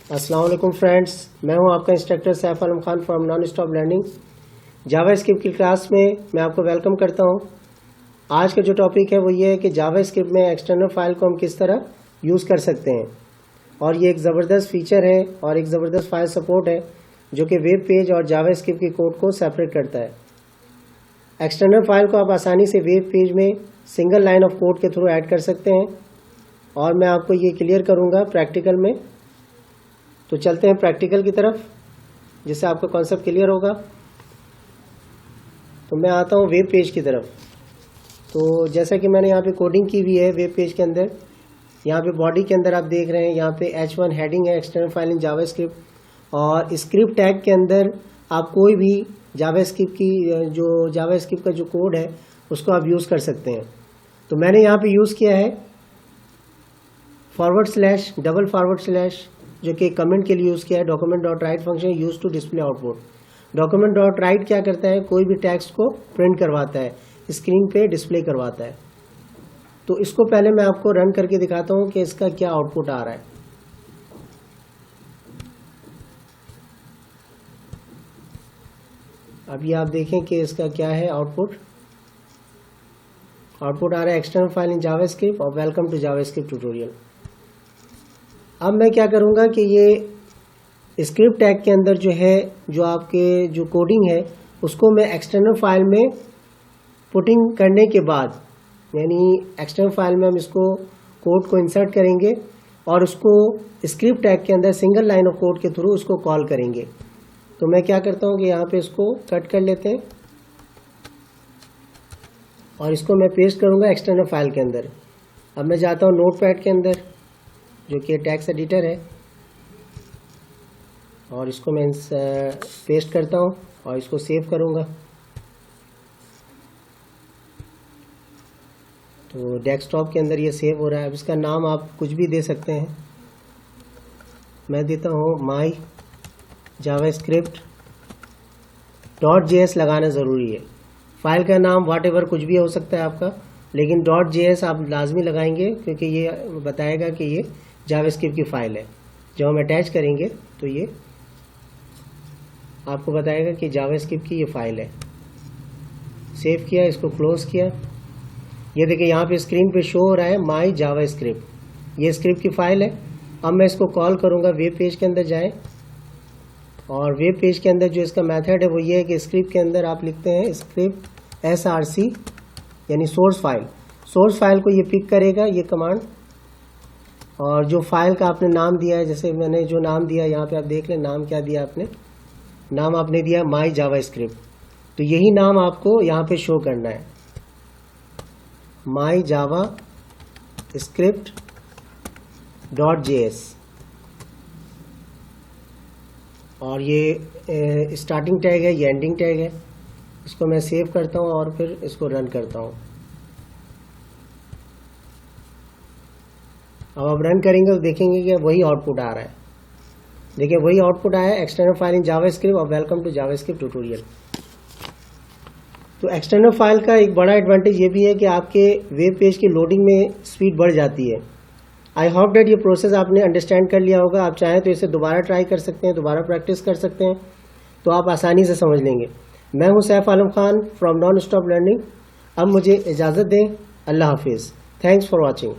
अस्सलाम वालेकुम फ्रेंड्स, मैं हूं आपका instructor Saif Alam Khan from non stop learning. Java script की क्लास में मैं आपको वेलकम करता हूं। आज का जो टॉपिक है वो ये है कि जावा स्क्रिप्ट में एक्सटर्नल फाइल को हम किस तरह यूज़ कर सकते हैं। और ये एक ज़बरदस्त फीचर है और एक ज़बरदस्त फाइल सपोर्ट है जो कि वेब पेज और जावा स्क्रिप्ट की कोड को सेपरेट करता है। एक्सटर्नल फाइल को आप आसानी से वेब पेज में सिंगल लाइन ऑफ कोड के थ्रू ऐड कर सकते हैं और मैं आपको ये क्लियर करूँगा प्रैक्टिकल में। तो चलते हैं प्रैक्टिकल की तरफ जिससे आपका कॉन्सेप्ट क्लियर होगा। तो मैं आता हूँ वेब पेज की तरफ। तो जैसा कि मैंने यहाँ पे कोडिंग की हुई है वेब पेज के अंदर, यहाँ पे बॉडी के अंदर आप देख रहे हैं यहाँ पे H1 हेडिंग है external file in JavaScript, और स्क्रिप्ट टैग के अंदर आप कोई भी जावा स्क्रिप्ट की जो जावा स्क्रिप्ट का जो कोड है उसको आप यूज़ कर सकते हैं। तो मैंने यहाँ पे यूज़ किया है // डबल / जो कि कमेंट के लिए यूज़ किया है। document.write function use to display output. document.write क्या करता है, कोई भी टेक्स्ट को प्रिंट करवाता है, स्क्रीन पे डिस्प्ले करवाता है। तो इसको पहले मैं आपको रन करके दिखाता हूँ कि इसका क्या आउटपुट आ रहा है। अभी आप देखें कि इसका क्या है आउटपुट आ रहा है external file in JavaScript और welcome to JavaScript tutorial. अब मैं क्या करूँगा कि ये स्क्रिप्ट टैग के अंदर जो है जो आपके जो कोडिंग है उसको मैं एक्सटर्नल फाइल में पुटिंग करने के बाद, यानी एक्सटर्नल फाइल में हम इसको कोड को इंसर्ट करेंगे और उसको स्क्रिप्ट टैग के अंदर सिंगल लाइन ऑफ कोड के थ्रू उसको कॉल करेंगे। तो मैं क्या करता हूँ कि यहाँ पे इसको कट कर लेते हैं और इसको मैं पेस्ट करूँगा एक्सटर्नल फाइल के अंदर। अब मैं जाता हूँ नोटपैड के अंदर जो कि टेक्स्ट एडिटर है और इसको मैं पेस्ट करता हूँ और इसको सेव करूँगा। तो डेस्कटॉप के अंदर ये सेव हो रहा है। अब इसका नाम आप कुछ भी दे सकते हैं। मैं देता हूँ माई जावा स्क्रिप्ट .js लगाना ज़रूरी है। फाइल का नाम व्हाटएवर कुछ भी हो सकता है आपका, लेकिन .js आप लाजमी लगाएंगे क्योंकि ये बताएगा कि ये जावा स्क्रिप्ट की फ़ाइल है। जब हम अटैच करेंगे तो ये आपको बताएगा कि जावा स्क्रिप्ट की ये फ़ाइल है। सेव किया, इसको क्लोज़ किया। ये देखिए यहाँ पे स्क्रीन पे शो हो रहा है माई जावा स्क्रिप्ट, ये स्क्रिप्ट की फ़ाइल है। अब मैं इसको कॉल करूँगा। वेब पेज के अंदर जाएं और वेब पेज के अंदर जो इसका मेथड है वो ये है कि स्क्रिप्ट के अंदर आप लिखते हैं स्क्रिप्ट src यानी सोर्स फाइल को ये पिक करेगा ये कमांड, और जो फाइल का आपने नाम दिया है, जैसे मैंने जो नाम दिया यहाँ पे आप देख लें नाम क्या दिया आपने, नाम आपने दिया माई जावा स्क्रिप्ट। तो यही नाम आपको यहाँ पे शो करना है, माई जावा स्क्रिप्ट .js। और ये स्टार्टिंग टैग है, ये एंडिंग टैग है। इसको मैं सेव करता हूँ और फिर इसको रन करता हूँ। अब आप रन करेंगे तो देखेंगे कि वही आउटपुट आ रहा है। देखिए वही आउटपुट आया है external file in JavaScript और welcome to JavaScript tutorial. तो एक्सटर्नल फाइल का एक बड़ा एडवांटेज ये भी है कि आपके वेब पेज की लोडिंग में स्पीड बढ़ जाती है। आई होप डेट ये प्रोसेस आपने अंडरस्टैंड कर लिया होगा। आप चाहें तो इसे दोबारा ट्राई कर सकते हैं, दोबारा प्रैक्टिस कर सकते हैं, तो आप आसानी से समझ लेंगे। मैं हूं Saif Alam Khan from non stop learning. अब मुझे इजाज़त दें। अल्लाह हाफिज़। Thanks for watching.